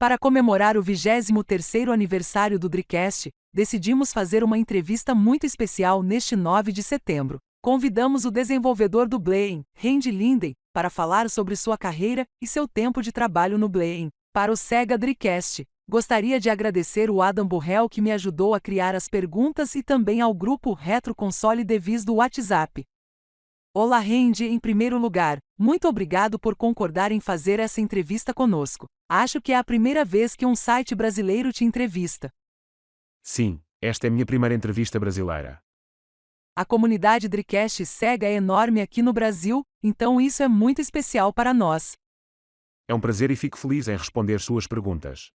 Para comemorar o 23º aniversário do Dreamcast, decidimos fazer uma entrevista muito especial neste 9 de setembro. Convidamos o desenvolvedor do Blaine, Randy Linden, para falar sobre sua carreira e seu tempo de trabalho no Blaine. Para o Sega Dreamcast, gostaria de agradecer o Adam Burrell que me ajudou a criar as perguntas e também ao grupo Retro Console Devs do WhatsApp. Olá Randy, em primeiro lugar, muito obrigado por concordar em fazer essa entrevista conosco. Acho que é a primeira vez que um site brasileiro te entrevista. Sim, esta é minha primeira entrevista brasileira. A comunidade Dreamcast Sega é enorme aqui no Brasil, então isso é muito especial para nós. É um prazer e fico feliz em responder suas perguntas.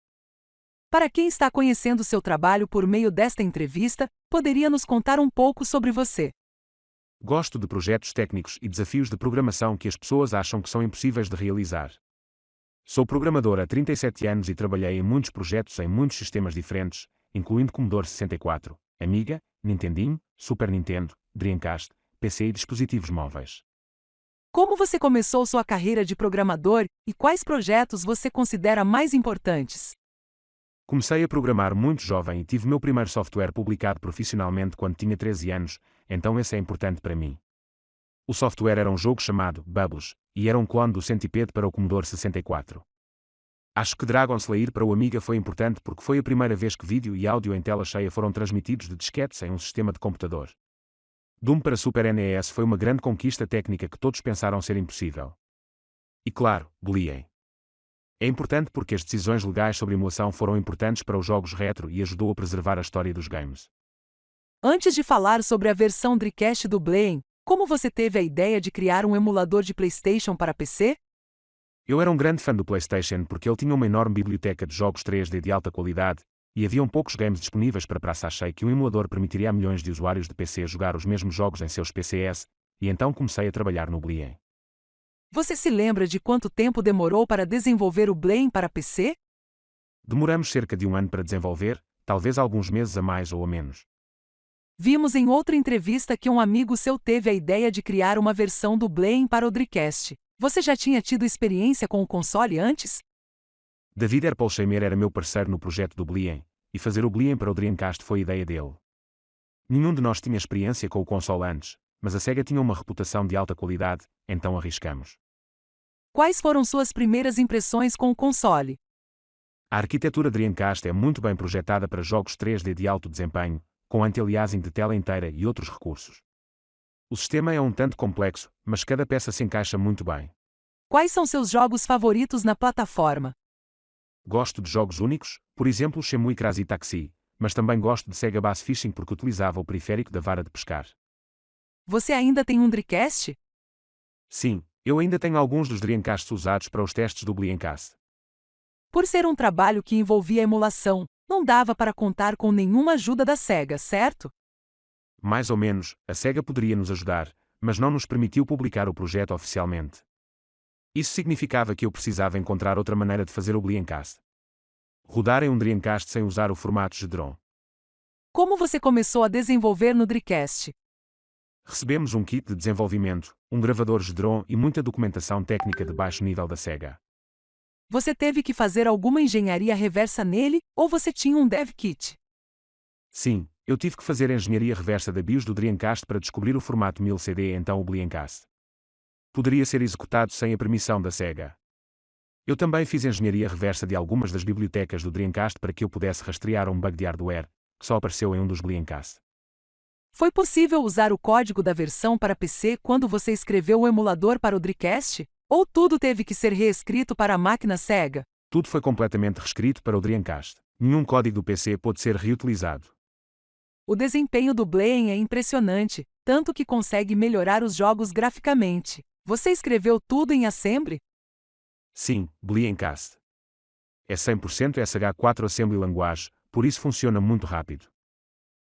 Para quem está conhecendo seu trabalho por meio desta entrevista, poderia nos contar um pouco sobre você? Gosto de projetos técnicos e desafios de programação que as pessoas acham que são impossíveis de realizar. Sou programador há 37 anos e trabalhei em muitos projetos em muitos sistemas diferentes, incluindo Commodore 64, Amiga, Nintendinho, Super Nintendo, Dreamcast, PC e dispositivos móveis. Como você começou sua carreira de programador e quais projetos você considera mais importantes? Comecei a programar muito jovem e tive meu primeiro software publicado profissionalmente quando tinha 13 anos, então esse é importante para mim. O software era um jogo chamado Bubbles, e era um clone do Centipede para o Commodore 64. Acho que Dragon Slayer para o Amiga foi importante porque foi a primeira vez que vídeo e áudio em tela cheia foram transmitidos de disquetes em um sistema de computador. Doom para Super NES foi uma grande conquista técnica que todos pensaram ser impossível. E claro, Bullying. É importante porque as decisões legais sobre emulação foram importantes para os jogos retro e ajudou a preservar a história dos games. Antes de falar sobre a versão Dreamcast do Blaine, como você teve a ideia de criar um emulador de PlayStation para PC? Eu era um grande fã do PlayStation porque ele tinha uma enorme biblioteca de jogos 3D de alta qualidade, e haviam poucos games disponíveis para praça. Achei que um emulador permitiria a milhões de usuários de PC jogar os mesmos jogos em seus PCs, e então comecei a trabalhar no Blaine. Você se lembra de quanto tempo demorou para desenvolver o Blaine para PC? Demoramos cerca de um ano para desenvolver, talvez alguns meses a mais ou a menos. Vimos em outra entrevista que um amigo seu teve a ideia de criar uma versão do Blaine para o Dreamcast. Você já tinha tido experiência com o console antes? David Erpolsheimer era meu parceiro no projeto do Blaine, e fazer o Blaine para o Dreamcast foi ideia dele. Nenhum de nós tinha experiência com o console antes, mas a Sega tinha uma reputação de alta qualidade, então arriscamos. Quais foram suas primeiras impressões com o console? A arquitetura Dreamcast é muito bem projetada para jogos 3D de alto desempenho, com anti-aliasing de tela inteira e outros recursos. O sistema é um tanto complexo, mas cada peça se encaixa muito bem. Quais são seus jogos favoritos na plataforma? Gosto de jogos únicos, por exemplo Shenmue Crazy Taxi, mas também gosto de Sega Bass Fishing porque utilizava o periférico da vara de pescar. Você ainda tem um Dreamcast? Sim, eu ainda tenho alguns dos Dreamcasts usados para os testes do Dreamcast. Por ser um trabalho que envolvia emulação, não dava para contar com nenhuma ajuda da Sega, certo? Mais ou menos, a Sega poderia nos ajudar, mas não nos permitiu publicar o projeto oficialmente. Isso significava que eu precisava encontrar outra maneira de fazer o Dreamcast. Rodar em um Dreamcast sem usar o formato GDROM. Como você começou a desenvolver no Dreamcast? Recebemos um kit de desenvolvimento, um gravador GDROM e muita documentação técnica de baixo nível da Sega. Você teve que fazer alguma engenharia reversa nele, ou você tinha um dev kit? Sim, eu tive que fazer a engenharia reversa da BIOS do Dreamcast para descobrir o formato 1000 CD, então o Dreamcast poderia ser executado sem a permissão da Sega. Eu também fiz engenharia reversa de algumas das bibliotecas do Dreamcast para que eu pudesse rastrear um bug de hardware, que só apareceu em um dos Dreamcast. Foi possível usar o código da versão para PC quando você escreveu o emulador para o Dreamcast? Ou tudo teve que ser reescrito para a máquina Sega? Tudo foi completamente reescrito para o Dreamcast. Nenhum código do PC pôde ser reutilizado. O desempenho do Blaine é impressionante, tanto que consegue melhorar os jogos graficamente. Você escreveu tudo em Assembly? Sim, Dreamcast é 100% SH4 Assembly Language, por isso funciona muito rápido.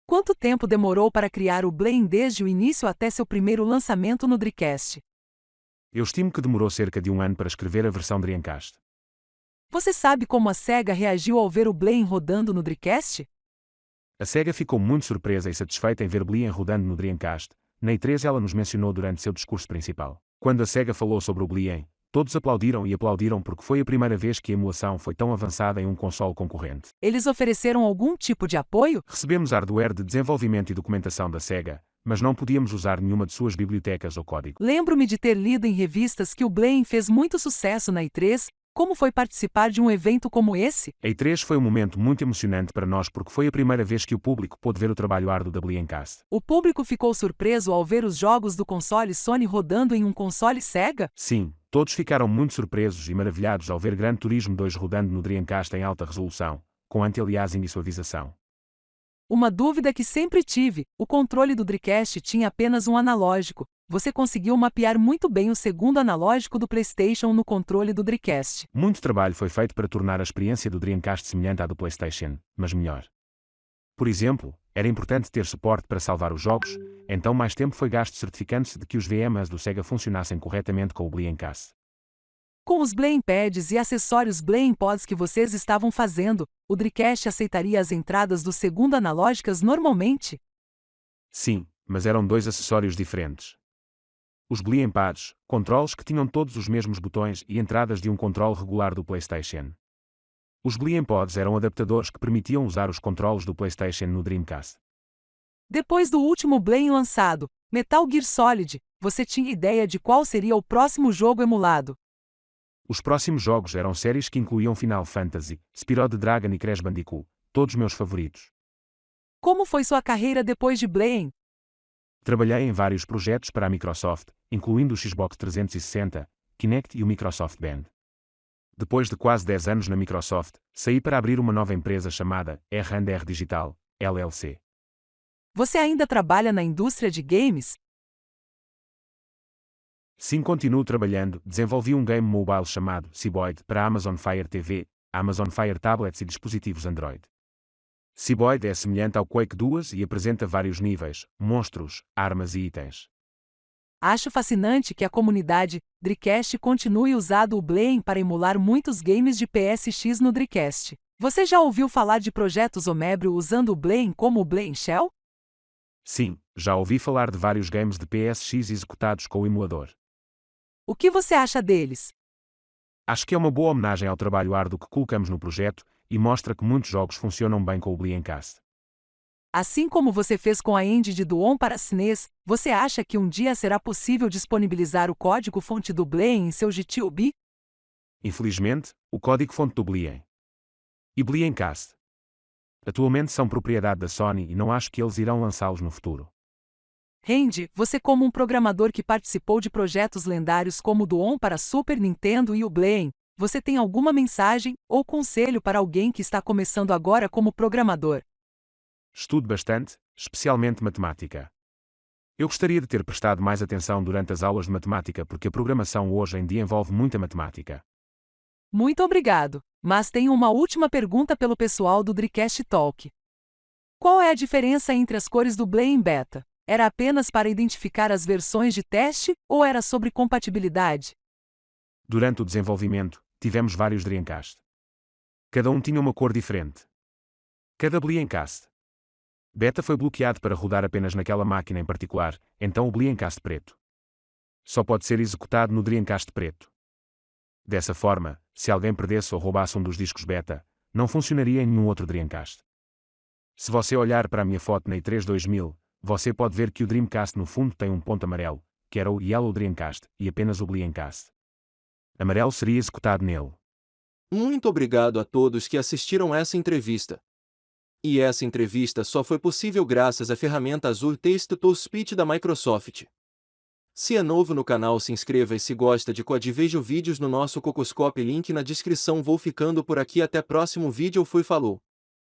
Quanto tempo demorou para criar o Blaine desde o início até seu primeiro lançamento no Dreamcast? Eu estimo que demorou cerca de um ano para escrever a versão Dreamcast. Você sabe como a Sega reagiu ao ver o Blaine rodando no Dreamcast? A Sega ficou muito surpresa e satisfeita em ver Blaine rodando no Dreamcast. Na E3 ela nos mencionou durante seu discurso principal. Quando a Sega falou sobre o Blaine, Todos aplaudiram e aplaudiram porque foi a primeira vez que a emulação foi tão avançada em um console concorrente. Eles ofereceram algum tipo de apoio? Recebemos hardware de desenvolvimento e documentação da Sega, mas não podíamos usar nenhuma de suas bibliotecas ou código. Lembro-me de ter lido em revistas que o Blaine fez muito sucesso na E3. Como foi participar de um evento como esse? A E3 foi um momento muito emocionante para nós porque foi a primeira vez que o público pôde ver o trabalho árduo da Bliencast. O público ficou surpreso ao ver os jogos do console Sony rodando em um console Sega? Sim, todos ficaram muito surpresos e maravilhados ao ver Gran Turismo 2 rodando no Dreamcast em alta resolução, com anti-aliasing e suavização. Uma dúvida que sempre tive: o controle do Dreamcast tinha apenas um analógico. Você conseguiu mapear muito bem o segundo analógico do PlayStation no controle do Dreamcast. Muito trabalho foi feito para tornar a experiência do Dreamcast semelhante à do PlayStation, mas melhor. Por exemplo, era importante ter suporte para salvar os jogos, então mais tempo foi gasto certificando-se de que os VMs do Sega funcionassem corretamente com o Dreamcast. Com os Blamepads e acessórios Blamepods que vocês estavam fazendo, o Dreamcast aceitaria as entradas do segundo analógicas normalmente? Sim, mas eram dois acessórios diferentes. Os Blamepads, controles que tinham todos os mesmos botões e entradas de um controle regular do PlayStation. Os Blamepods eram adaptadores que permitiam usar os controles do PlayStation no Dreamcast. Depois do último Blame lançado, Metal Gear Solid, você tinha ideia de qual seria o próximo jogo emulado? Os próximos jogos eram séries que incluíam Final Fantasy, Spyro the Dragon e Crash Bandicoot, todos meus favoritos. Como foi sua carreira depois de Blame? Trabalhei em vários projetos para a Microsoft, incluindo o Xbox 360, Kinect e o Microsoft Band. Depois de quase 10 anos na Microsoft, saí para abrir uma nova empresa chamada R&R Digital, LLC. Você ainda trabalha na indústria de games? Sim, continuo trabalhando. Desenvolvi um game mobile chamado Seaboyd para a Amazon Fire TV, Amazon Fire Tablets e dispositivos Android. Seaboyd é semelhante ao Quake 2 e apresenta vários níveis, monstros, armas e itens. Acho fascinante que a comunidade Dreamcast continue usando o Blame para emular muitos games de PSX no Dreamcast. Você já ouviu falar de projetos Homebrew usando o Blame como o Blame Shell? Sim, já ouvi falar de vários games de PSX executados com o emulador. O que você acha deles? Acho que é uma boa homenagem ao trabalho árduo que colocamos no projeto e mostra que muitos jogos funcionam bem com o Dreamcast. Assim como você fez com a engine do ON para SNES, você acha que um dia será possível disponibilizar o código-fonte do Blame em seu GTOB? Infelizmente, o código-fonte do Blien e Dreamcast atualmente são propriedade da Sony e não acho que eles irão lançá-los no futuro. Randy, você como um programador que participou de projetos lendários como o do ON para Super Nintendo e o Blame, você tem alguma mensagem ou conselho para alguém que está começando agora como programador? Estudo bastante, especialmente matemática. Eu gostaria de ter prestado mais atenção durante as aulas de matemática porque a programação hoje em dia envolve muita matemática. Muito obrigado, mas tenho uma última pergunta pelo pessoal do Dreamcast Talk. Qual é a diferença entre as cores do Blame Beta? Era apenas para identificar as versões de teste ou era sobre compatibilidade? Durante o desenvolvimento, tivemos vários Dreamcast. Cada um tinha uma cor diferente. Cada Dreamcast Beta foi bloqueado para rodar apenas naquela máquina em particular, então o Dreamcast preto só pode ser executado no Dreamcast preto. Dessa forma, se alguém perdesse ou roubasse um dos discos beta, não funcionaria em nenhum outro Dreamcast. Se você olhar para a minha foto na E3 2000, você pode ver que o Dreamcast no fundo tem um ponto amarelo, que era o Yellow Dreamcast, e apenas o Dreamcast amarelo seria executado nele. Muito obrigado a todos que assistiram essa entrevista. E essa entrevista só foi possível graças à ferramenta Azure Text to Speech da Microsoft. Se é novo no canal, se inscreva e se gosta de Code, veja vídeos no nosso Cocoscope, link na descrição. Vou ficando por aqui, até próximo vídeo. Falou!